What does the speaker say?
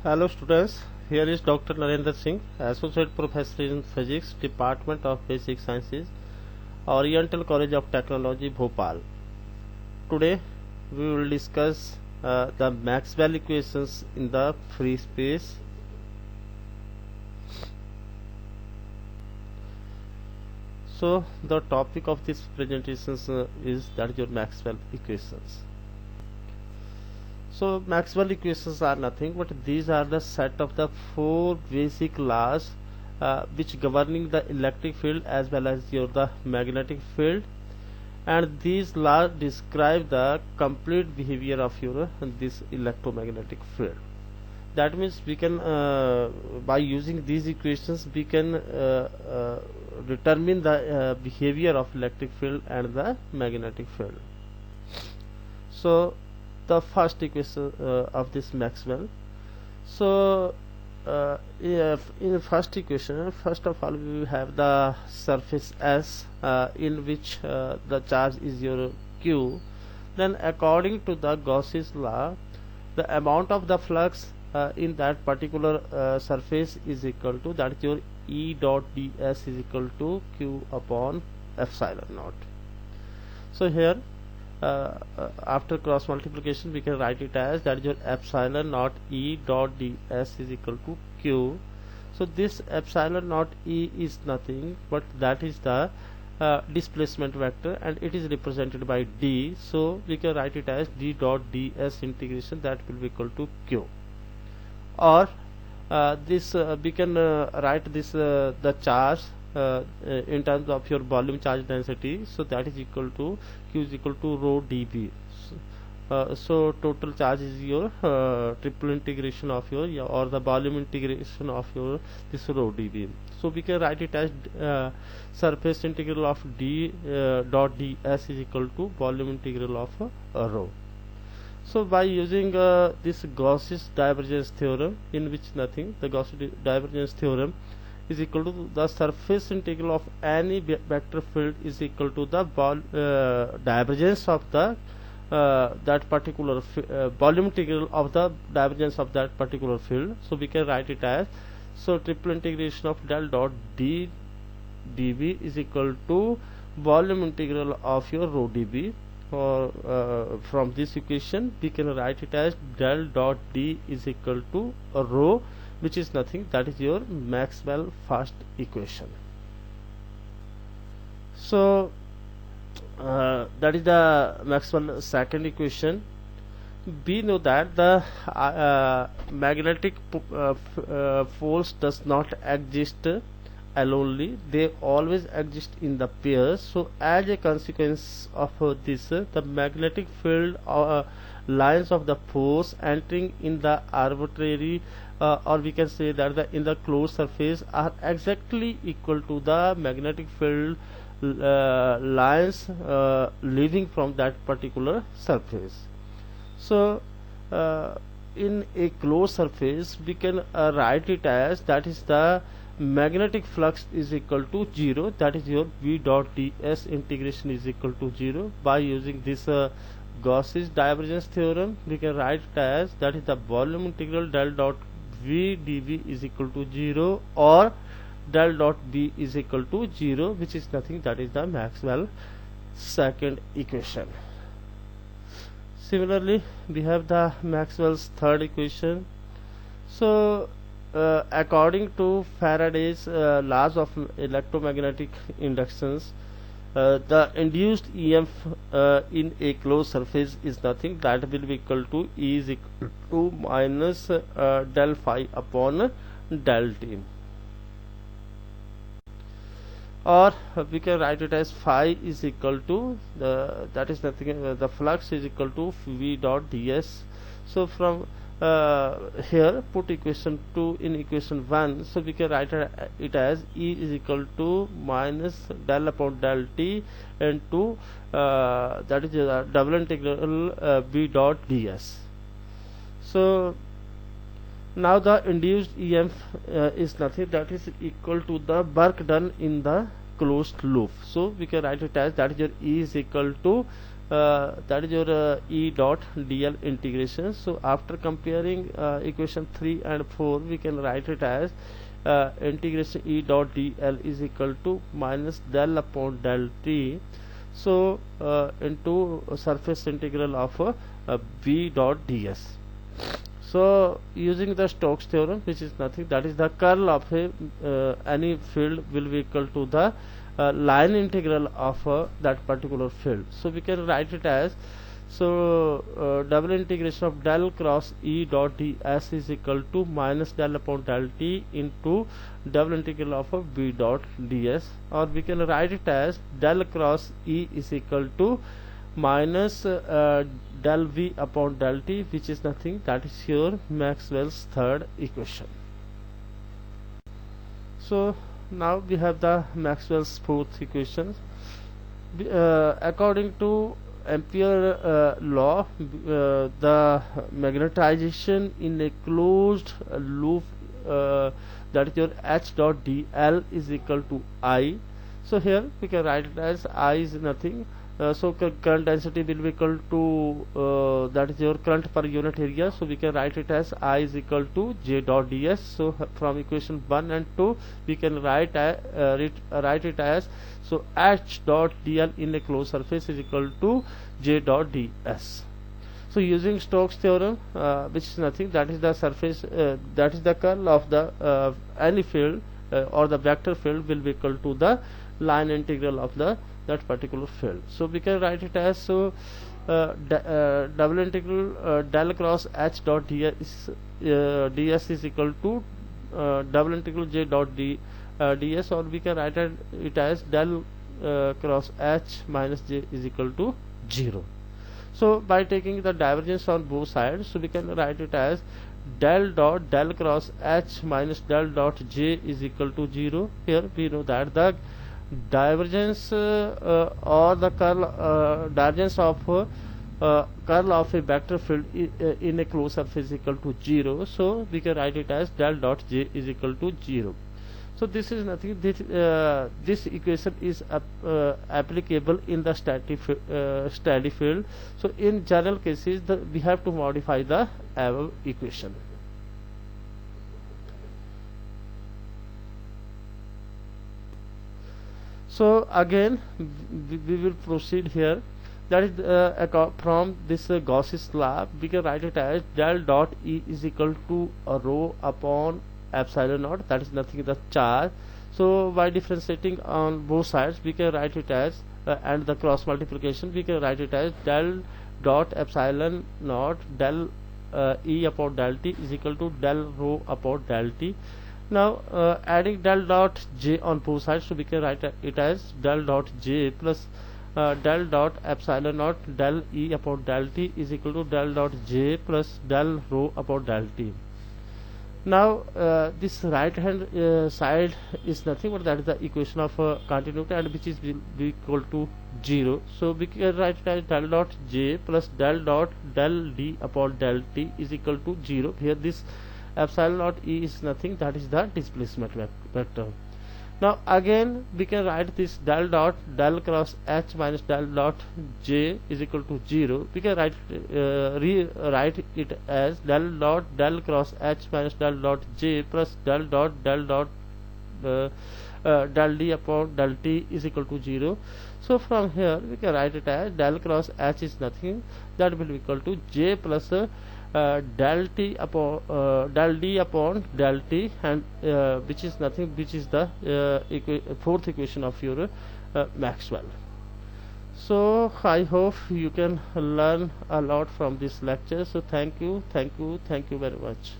Hello students, here is Dr. Narendra Singh, Associate Professor in Physics, Department of Basic Sciences, Oriental College of Technology, Bhopal. Today we will discuss the Maxwell equations in the free space. So the topic of this presentation is your Maxwell equations. So Maxwell equations are nothing but these are the set of the four basic laws which governing the electric field as well as the magnetic field, and these laws describe the complete behavior of this electromagnetic field. That means we can by using these equations we can determine the behavior of electric field and the magnetic field. So the first equation of this Maxwell. So in the first equation, first of all we have the surface S in which the charge is your Q. Then according to the Gauss's law, the amount of the flux in that particular surface is equal to, that is your E dot ds is equal to Q upon epsilon naught. So here after cross multiplication we can write it as, that is your epsilon naught E dot ds is equal to Q. So this epsilon naught E is nothing but that is the displacement vector, and it is represented by D. So we can write it as D dot ds integration, that will be equal to Q. Or this we can write this the charge in terms of your volume charge density. So that is equal to Q is equal to rho dB. So total charge is your triple integration of your or the volume integration of your this rho dB. So we can write it as surface integral of D dot ds is equal to volume integral of rho. So by using this Gauss's divergence theorem, in which nothing, the Gauss's divergence theorem is equal to the surface integral of any vector field is equal to the divergence of the that particular volume integral of the divergence of that particular field. So we can write it as, so triple integration of del dot d dV is equal to volume integral of your rho dB. Or from this equation we can write it as del dot d is equal to rho, which is nothing, that is your Maxwell first equation. So that is the Maxwell second equation. We know that the magnetic force does not exist alone, they always exist in the pairs. So as a consequence of this, the magnetic field lines of the force entering in the arbitrary or we can say that in the closed surface are exactly equal to the magnetic field lines leaving from that particular surface. So in a closed surface we can write it as, that is the magnetic flux is equal to 0, that is your V dot ds integration is equal to 0. By using this Gauss's divergence theorem we can write it as, that is the volume integral del dot V dV is equal to 0 or del dot B is equal to 0, which is nothing, that is the Maxwell second equation. Similarly we have the Maxwell's third equation. So according to Faraday's laws of electromagnetic inductions, the induced EMF in a closed surface is nothing, that will be equal to E is equal to minus del phi upon del T. Or we can write it as phi is equal to that is nothing, the flux is equal to V dot ds. So from here put equation 2 in equation 1, so we can write it as E is equal to minus del upon del T and 2 that is double integral V dot ds. So now the induced EMF is nothing, that is equal to the work done in the closed loop. So we can write it as, that is your E is equal to that is your E dot dl integration. So after comparing equation 3 and 4, we can write it as integration E dot dl is equal to minus del upon del t, so into surface integral of V dot ds. So using the Stokes theorem, which is nothing, that is the curl of any field will be equal to the line integral of that particular field. So we can write it as, so double integration of del cross E dot ds is equal to minus del upon del t into double integral of V dot ds, or we can write it as del cross E is equal to minus del V upon del t, which is nothing, that is your Maxwell's third equation. So now we have the Maxwell's fourth equation. According to Ampere law, the magnetization in a closed loop, that is your H dot dl is equal to I. So here we can write it as I is nothing, so current density will be equal to that is your current per unit area, so we can write it as I is equal to J dot ds. So from equation 1 and 2 we can write it as, so H dot dl in a closed surface is equal to J dot ds. So using Stokes theorem, which is nothing, that is the surface, that is the curl of the any field or the vector field will be equal to the line integral of that particular field. So we can write it as, so double integral del cross H dot ds is equal to double integral J dot ds, or we can write it as del cross H minus J is equal to 0. So by taking the divergence on both sides, so we can write it as del dot del cross H minus del dot J is equal to 0. Here we know that the divergence or the curl divergence of curl of a vector field in a closed surface is equal to 0. So we can write it as del dot J is equal to 0. So this is nothing, this equation is applicable in the steady field. So in general cases we have to modify the above equation. So again we will proceed here, that is from this Gauss's law we can write it as del dot E is equal to rho upon epsilon naught, that is nothing, the charge. So by differentiating on both sides we can write it as and the cross multiplication we can write it as del dot epsilon naught del E upon del t is equal to del rho upon del t. Now adding del dot J on both sides, so we can write it as del dot J plus del dot epsilon naught del E upon del t is equal to del dot J plus del rho upon del t. Now this right hand side is nothing but that is the equation of continuity, and which is will be equal to 0. So we can write it as del dot J plus del dot del D upon del T is equal to 0. Here this epsilon naught E is nothing, that is the displacement vector. Now again we can write this del dot del cross H minus del dot J is equal to 0. We can rewrite it as del dot del cross H minus del dot J plus del dot del D upon del T is equal to 0. So from here we can write it as del cross H is nothing, that will be equal to J plus del T upon del D upon del T, and which is nothing, which is the fourth equation of your Maxwell. So I hope you can learn a lot from this lecture. So thank you very much.